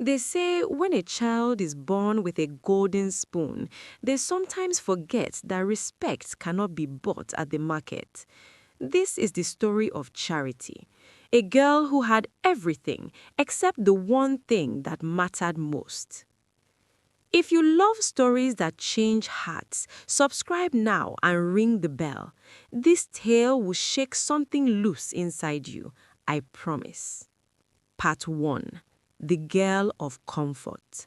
They say when a child is born with a golden spoon, they sometimes forget that respect cannot be bought at the market. This is the story of Charity, a girl who had everything except the one thing that mattered most. If you love stories that change hearts, subscribe now and ring the bell. This tale will shake something loose inside you, I promise. Part 1. The Girl of Comfort.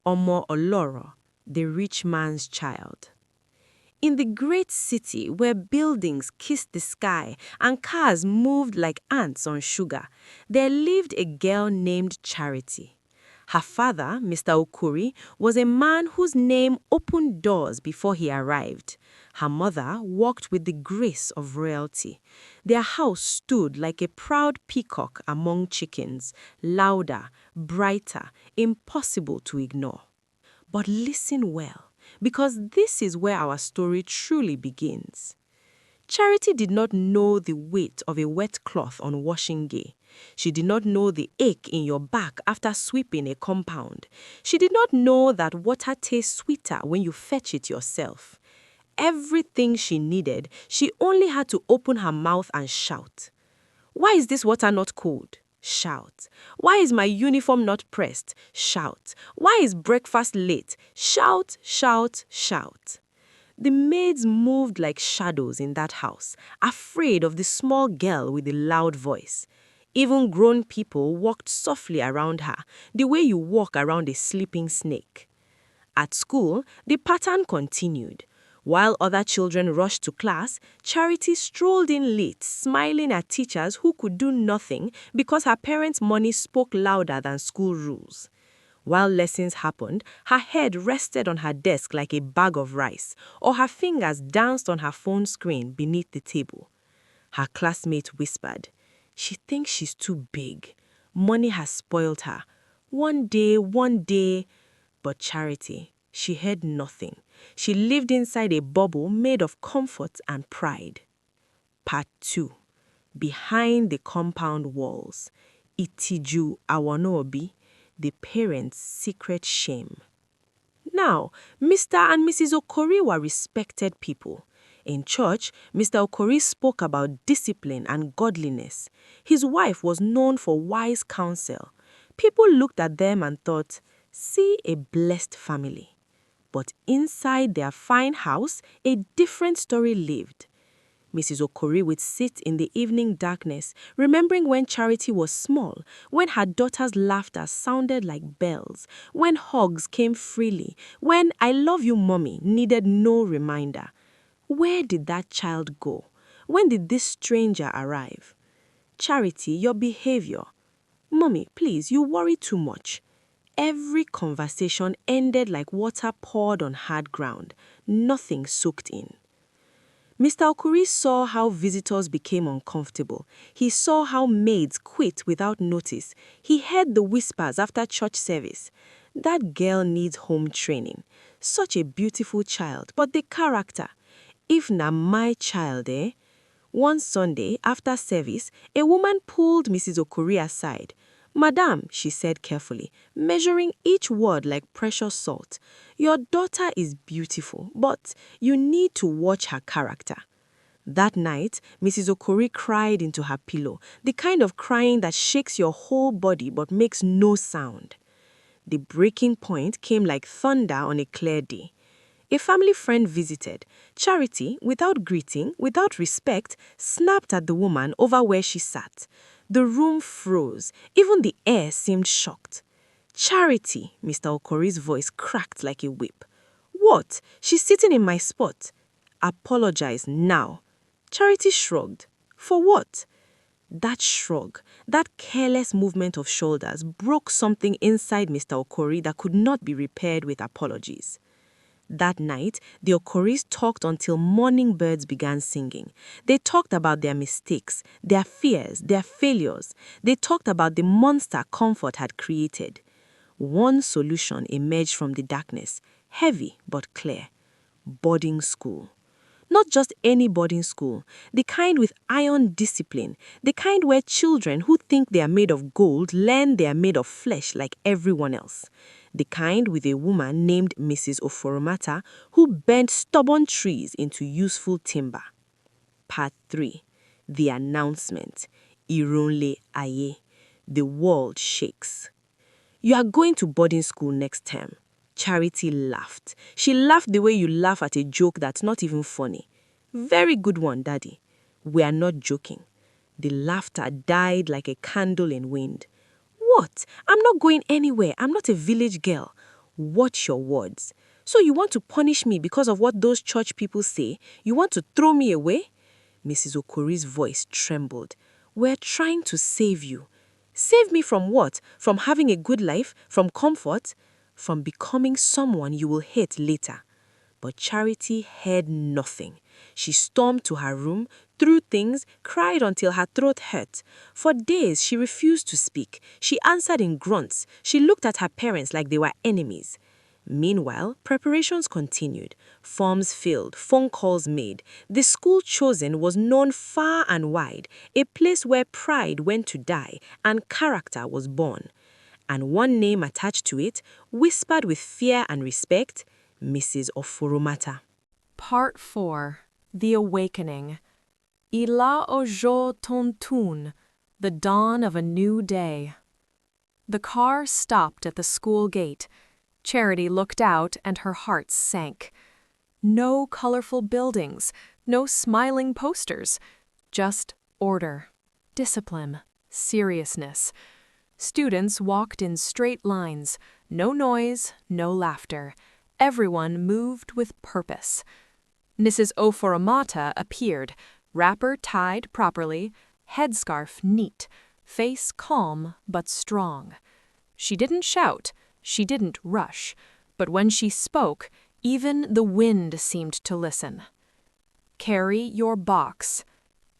Omo Oloro, the rich man's child. In the great city where buildings kissed the sky and cars moved like ants on sugar, there lived a girl named Charity. Her father, Mr. Okuri, was a man whose name opened doors before he arrived. Her mother walked with the grace of royalty. Their house stood like a proud peacock among chickens, louder, brighter, impossible to ignore. But listen well, because this is where our story truly begins. Charity did not know the weight of a wet cloth on washing day. She did not know the ache in your back after sweeping a compound. She did not know that water tastes sweeter when you fetch it yourself. Everything she needed, she only had to open her mouth and shout. Why is this water not cold? Shout. Why is my uniform not pressed? Shout. Why is breakfast late? Shout, shout, shout. The maids moved like shadows in that house, afraid of the small girl with the loud voice. Even grown people walked softly around her, the way you walk around a sleeping snake. At school, the pattern continued. While other children rushed to class, Charity strolled in late, smiling at teachers who could do nothing because her parents' money spoke louder than school rules. While lessons happened, her head rested on her desk like a bag of rice, or her fingers danced on her phone screen beneath the table. Her classmate whispered, "She thinks she's too big. Money has spoiled her. One day. But Charity, she heard nothing. She lived inside a bubble made of comfort and pride. Part 2. Behind the compound walls. Itiju Awanobi, the parents' secret shame. Now, Mr. and Mrs. Okori were respected people. In church, Mr. Okori spoke about discipline and godliness. His wife was known for wise counsel. People looked at them and thought, see a blessed family. But inside their fine house, a different story lived. Mrs. Okori would sit in the evening darkness, remembering when Charity was small, when her daughter's laughter sounded like bells, when hugs came freely, when "I love you, mommy" needed no reminder. Where did that child go? When did this stranger arrive? Charity, your behavior. Mommy, please, you worry too much. Every conversation ended like water poured on hard ground. Nothing soaked in. Mr. Okuri saw how visitors became uncomfortable. He saw how maids quit without notice. He heard the whispers after church service. That girl needs home training. Such a beautiful child, but the character. If na my child, eh? One Sunday, after service, a woman pulled Mrs. Okuri aside. "Madam," she said carefully, measuring each word like precious salt, "your daughter is beautiful, but you need to watch her character." That night, Mrs. Okori cried into her pillow, the kind of crying that shakes your whole body but makes no sound. The breaking point came like thunder on a clear day. A family friend visited. Charity, without greeting, without respect, snapped at the woman over where she sat. The room froze. Even the air seemed shocked. "Charity," Mr. Okori's voice cracked like a whip. "What? She's sitting in my spot." "Apologize now." Charity shrugged. "For what?" That shrug, that careless movement of shoulders broke something inside Mr. Okori that could not be repaired with apologies. That night, the Okoris talked until morning birds began singing. They talked about their mistakes, their fears, their failures. They talked about the monster comfort had created. One solution emerged from the darkness, heavy but clear. Boarding school. Not just any boarding school, the kind with iron discipline, the kind where children who think they are made of gold learn they are made of flesh like everyone else. The kind with a woman named Mrs. Oforomata who bent stubborn trees into useful timber. Part 3. The announcement. Ironle Aye. The world shakes. You are going to boarding school next term. Charity laughed. She laughed the way you laugh at a joke that's not even funny. Very good one, Daddy. We are not joking. The laughter died like a candle in wind. What? I'm not going anywhere. I'm not a village girl. Watch your words. So you want to punish me because of what those church people say? You want to throw me away? Mrs. Okori's voice trembled. We're trying to save you. Save me from what? From having a good life? From comfort? From becoming someone you will hate later. But Charity heard nothing. She stormed to her room, threw things, cried until her throat hurt. For days, she refused to speak. She answered in grunts. She looked at her parents like they were enemies. Meanwhile, preparations continued. Forms filled, phone calls made. The school chosen was known far and wide, a place where pride went to die and character was born. And one name attached to it, whispered with fear and respect, Mrs. Oforomata. Part 4. The Awakening. Ila ojo tontun, the dawn of a new day. The car stopped at the school gate. Charity looked out and her heart sank. No colorful buildings, no smiling posters, just order, discipline, seriousness. Students walked in straight lines, no noise, no laughter. Everyone moved with purpose. Mrs. Oforomata appeared, wrapper tied properly, headscarf neat, face calm but strong. She didn't shout, she didn't rush, but when she spoke, even the wind seemed to listen. Carry your box.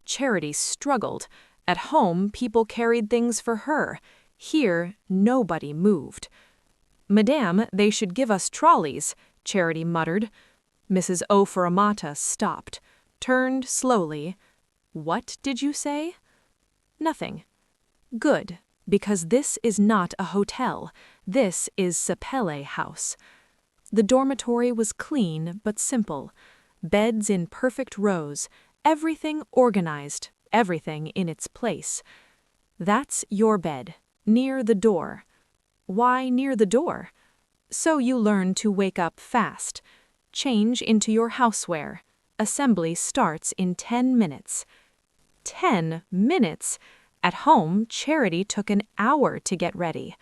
Charity struggled. At home, people carried things for her. Here, nobody moved. Madame, they should give us trolleys, Charity muttered. Mrs. Oforomata stopped, turned slowly. What did you say? Nothing. Good, because this is not a hotel. This is Sapele House. The dormitory was clean but simple. Beds in perfect rows, everything organized, everything in its place. That's your bed, near the door. Why near the door? So you learn to wake up fast. Change into your housewear. Assembly starts in 10 minutes. 10 minutes? At home, Charity took an hour to get ready.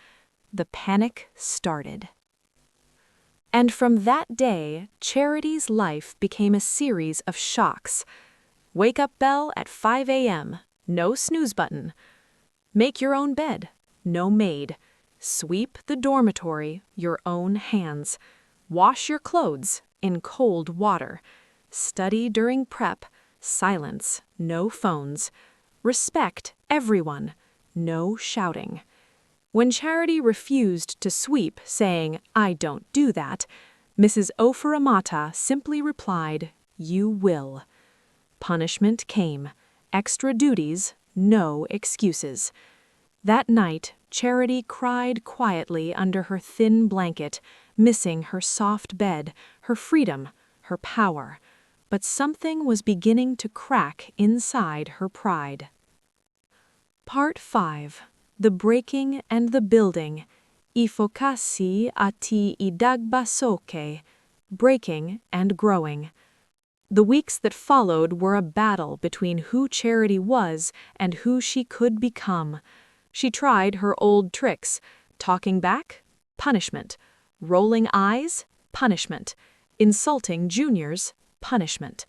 The panic started. And from that day, Charity's life became a series of shocks. Wake-up bell at 5 a.m., no snooze button. Make your own bed, no maid. Sweep the dormitory, your own hands. Wash your clothes in cold water. Study during prep, silence, no phones. Respect everyone, no shouting. When Charity refused to sweep, saying, "I don't do that," Mrs. Oforomata simply replied, "You will." Punishment came. Extra duties, no excuses. That night, Charity cried quietly under her thin blanket, missing her soft bed, her freedom, her power. But something was beginning to crack inside her pride. Part 5. The Breaking and the Building. Ifokasi ati idagbasoke. Breaking and growing. The weeks that followed were a battle between who Charity was and who she could become. She tried her old tricks. Talking back? Punishment. Rolling eyes? Punishment. Insulting juniors? Punishment.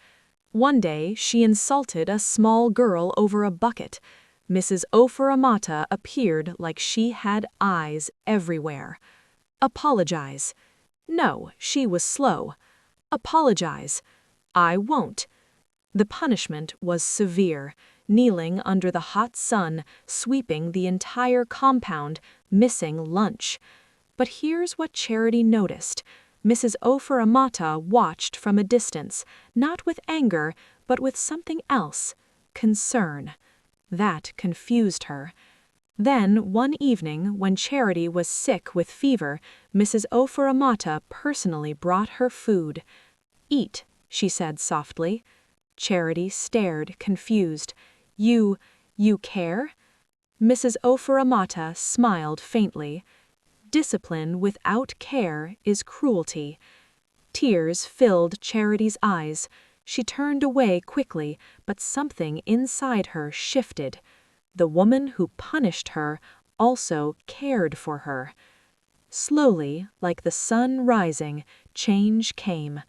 One day, she insulted a small girl over a bucket. Mrs. Oforomata appeared like she had eyes everywhere. Apologize. No, she was slow. Apologize. I won't. The punishment was severe, kneeling under the hot sun, sweeping the entire compound, missing lunch. But here's what Charity noticed. Mrs. Ofuramata watched from a distance, not with anger, but with something else, concern. That confused her. Then, one evening, when Charity was sick with fever, Mrs. Ofuramata personally brought her food. "Eat," she said softly. Charity stared, confused. You care?" Mrs. Ofuramata smiled faintly. Discipline without care is cruelty. Tears filled Charity's eyes. She turned away quickly, but something inside her shifted. The woman who punished her also cared for her. Slowly, like the sun rising, change came.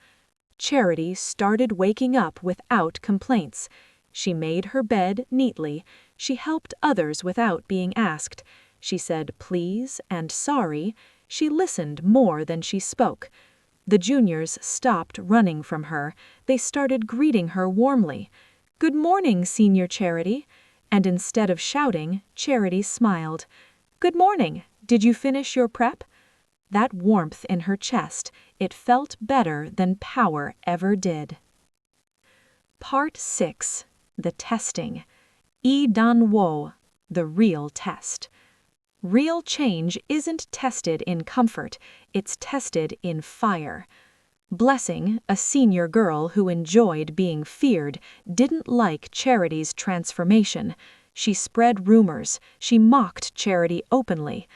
Charity started waking up without complaints. She made her bed neatly. She helped others without being asked. She said please and sorry. She listened more than she spoke. The juniors stopped running from her. They started greeting her warmly. "Good morning, Senior Charity." And instead of shouting, Charity smiled. "Good morning. Did you finish your prep?" That warmth in her chest, it felt better than power ever did. Part 6. The Testing. I Dan Wo, the real test. Real change isn't tested in comfort, it's tested in fire. Blessing, a senior girl who enjoyed being feared, didn't like Charity's transformation. She spread rumors. She mocked Charity openly.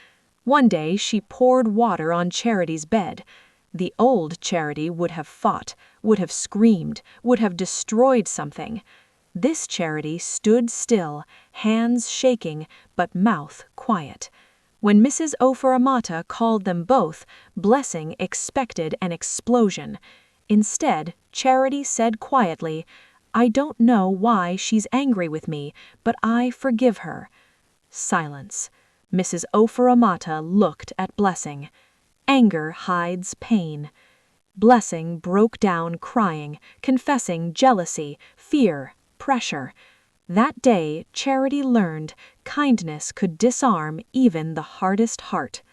One day she poured water on Charity's bed. The old Charity would have fought, would have screamed, would have destroyed something. This Charity stood still, hands shaking, but mouth quiet. When Mrs. Ofuramata called them both, Blessing expected an explosion. Instead, Charity said quietly, "I don't know why she's angry with me, but I forgive her." Silence. Mrs. Ofuramata looked at Blessing. Anger hides pain. Blessing broke down crying, confessing jealousy, fear, pressure. That day, Charity learned kindness could disarm even the hardest heart.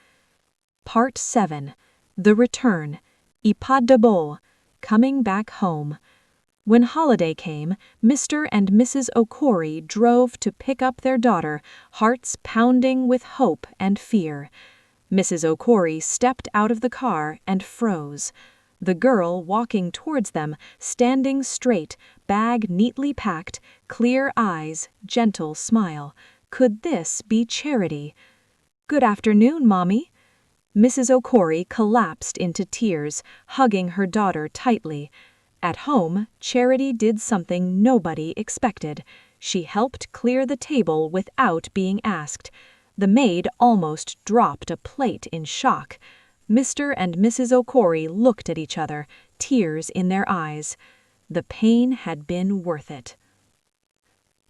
Part 7. The Return. Ipadabo. Coming back home. When holiday came, Mr. and Mrs. Okori drove to pick up their daughter, hearts pounding with hope and fear. Mrs. Okori stepped out of the car and froze. The girl walking towards them, standing straight, bag neatly packed, clear eyes, gentle smile. Could this be Charity? "Good afternoon, Mommy." Mrs. Okori collapsed into tears, hugging her daughter tightly. At home, Charity did something nobody expected. She helped clear the table without being asked. The maid almost dropped a plate in shock. Mr. and Mrs. Okori looked at each other, tears in their eyes. The pain had been worth it.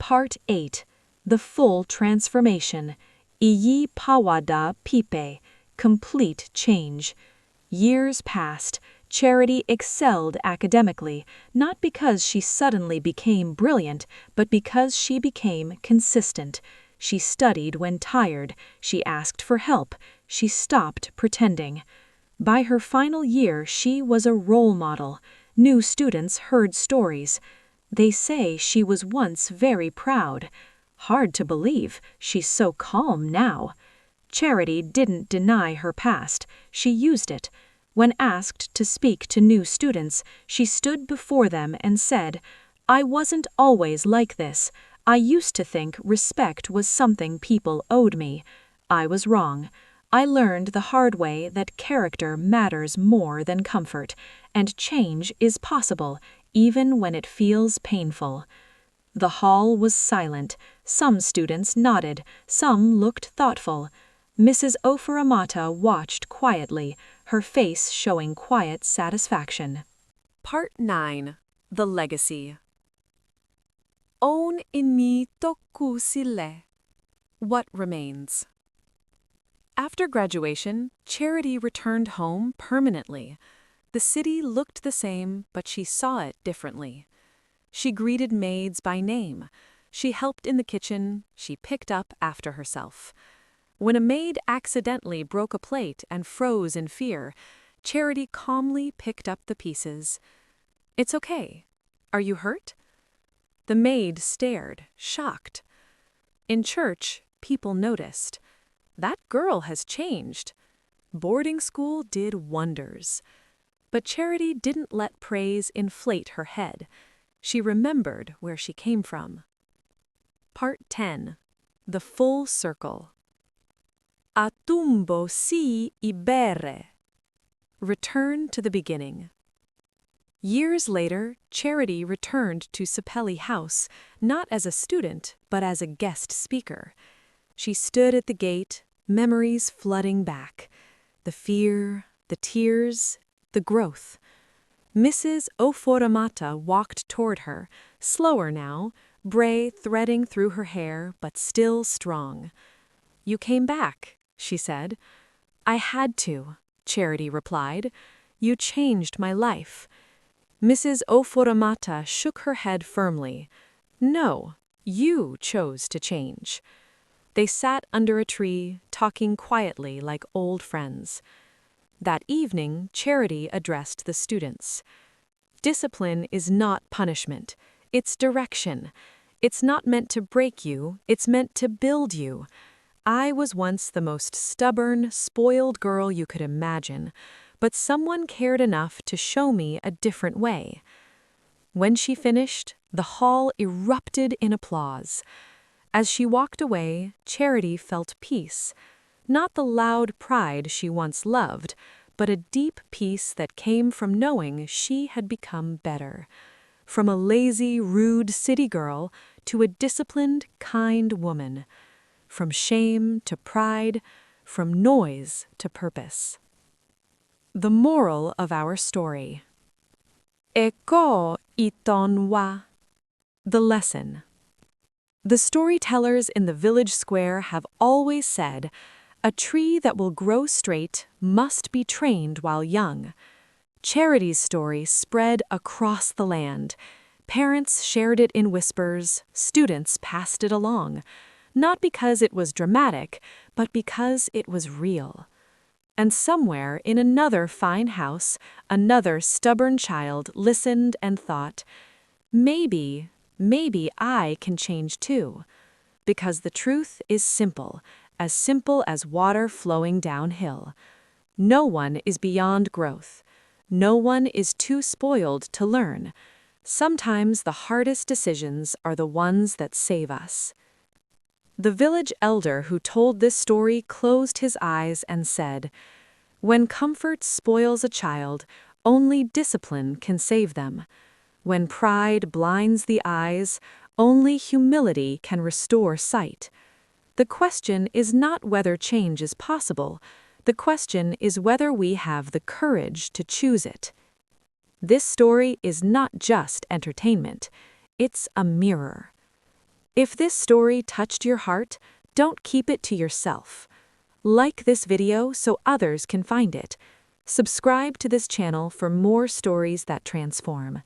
Part 8. The Full Transformation. Iyi Pawada Pipe. Complete change. Years passed. Charity excelled academically, not because she suddenly became brilliant, but because she became consistent. She studied when tired. She asked for help. She stopped pretending. By her final year, she was a role model. New students heard stories. They say she was once very proud. Hard to believe, she's so calm now. Charity didn't deny her past. She used it. When asked to speak to new students, she stood before them and said, "I wasn't always like this. I used to think respect was something people owed me. I was wrong. I learned the hard way that character matters more than comfort, and change is possible, even when it feels painful." The hall was silent. Some students nodded, some looked thoughtful. Mrs. Ofuramata watched quietly, her face showing quiet satisfaction. Part 9. The Legacy. On inni toku sile. What remains? After graduation, Charity returned home permanently. The city looked the same, but she saw it differently. She greeted maids by name. She helped in the kitchen. She picked up after herself. When a maid accidentally broke a plate and froze in fear, Charity calmly picked up the pieces. "It's okay. Are you hurt?" The maid stared, shocked. In church, people noticed. That girl has changed. Boarding school did wonders. But Charity didn't let praise inflate her head. She remembered where she came from. Part 10. The Full Circle. A tumbo si ibere. Return to the beginning. Years later, Charity returned to Sapelli House, not as a student, but as a guest speaker. She stood at the gate, memories flooding back. The fear, the tears, the growth. Mrs. Oforamata walked toward her, slower now, bray threading through her hair, but still strong. "You came back," she said. "I had to," Charity replied. "You changed my life." Mrs. Oforamata shook her head firmly. "No, you chose to change." They sat under a tree, talking quietly like old friends. That evening, Charity addressed the students. "Discipline is not punishment. It's direction. It's not meant to break you, it's meant to build you. I was once the most stubborn, spoiled girl you could imagine, but someone cared enough to show me a different way." When she finished, the hall erupted in applause. As she walked away, Charity felt peace. Not the loud pride she once loved, but a deep peace that came from knowing she had become better. From a lazy, rude city girl to a disciplined, kind woman. From shame to pride, from noise to purpose. The moral of our story. Eko iton wa. The lesson. The storytellers in the village square have always said, "A tree that will grow straight must be trained while young." Charity's story spread across the land. Parents shared it in whispers, students passed it along. Not because it was dramatic, but because it was real. And somewhere in another fine house, another stubborn child listened and thought, maybe I can change too. Because the truth is simple as water flowing downhill. No one is beyond growth. No one is too spoiled to learn. Sometimes the hardest decisions are the ones that save us. The village elder who told this story closed his eyes and said, "When comfort spoils a child, only discipline can save them. When pride blinds the eyes, only humility can restore sight. The question is not whether change is possible. The question is whether we have the courage to choose it." This story is not just entertainment. It's a mirror. If this story touched your heart, don't keep it to yourself. Like this video so others can find it. Subscribe to this channel for more stories that transform.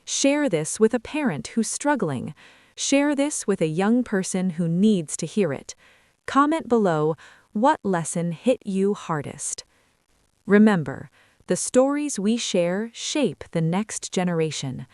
Share this with a parent who's struggling. Share this with a young person who needs to hear it. Comment below what lesson hit you hardest. Remember, the stories we share shape the next generation.